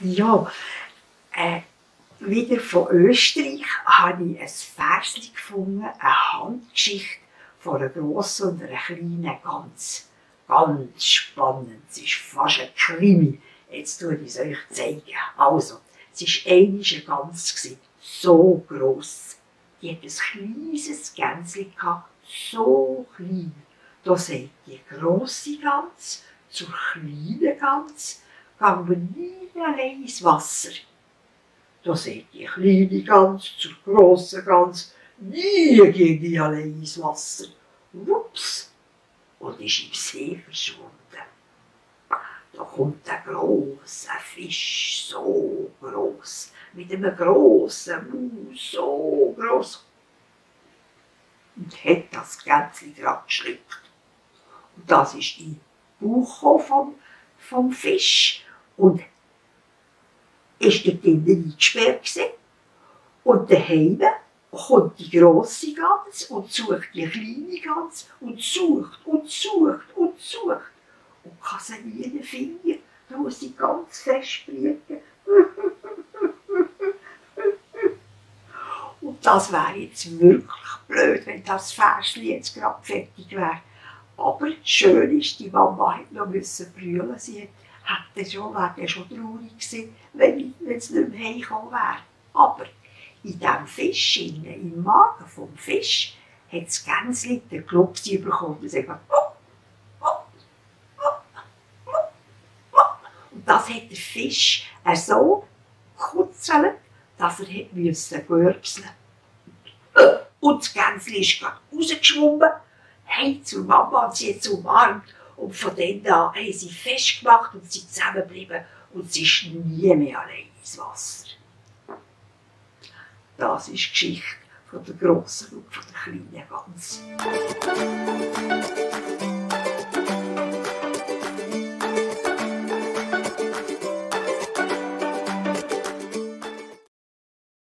Ja, wieder von Österreich habe ich ein Versli gefunden, eine Handgeschichte von einer grossen und einer kleinen Gans. Ganz spannend, es ist fast ein Krimi. Jetzt tue ich es euch zeigen. Also, es war einmal eine Gans, so gross. Die hatte ein kleines Gänschen, so klein. Da sagt die grosse Gans zur kleinen Gans, gehen wir nie allein ins Wasser. Da sagt die kleine Gans zur grossen Gans, nie gehe ich allein ins Wasser. Wups! Und ist im See verschwunden. Da kommt ein grosser Fisch, so gross, mit einem grossen Maul, so gross. Und hat das Gänschen dran geschluckt. Und das ist die Bauch vom Fisch. Und ist dort drinnen eingesperrt gewesen. Und daheim kommt die grosse Gans und sucht die kleine Gans und sucht und sucht und sucht. Und kann sie nie finden. Da muss sie ganz fest blicken. Und das wäre jetzt wirklich blöd, wenn das Versli jetzt gerade fertig wäre. Aber schön ist, die Mama hat noch brüllen. Sie wäre schon traurig gewesen, wenn es nicht mehr heimgekommen wäre. Aber in diesem Fisch, im Magen vom Fisch, hat das Gänsli den Klopsi bekommen und sagt, und das hat der Fisch so gekutzelt, dass er gürpseln musste. Und das Gänsli ist gerade rausgeschwommen, heim zur Mama und sie hat es umarmt. Und von dann an haben sie festgemacht und sie zusammengeblieben und sie ist nie mehr allein ins Wasser. Das ist die Geschichte von der grossen und von der kleinen Gans.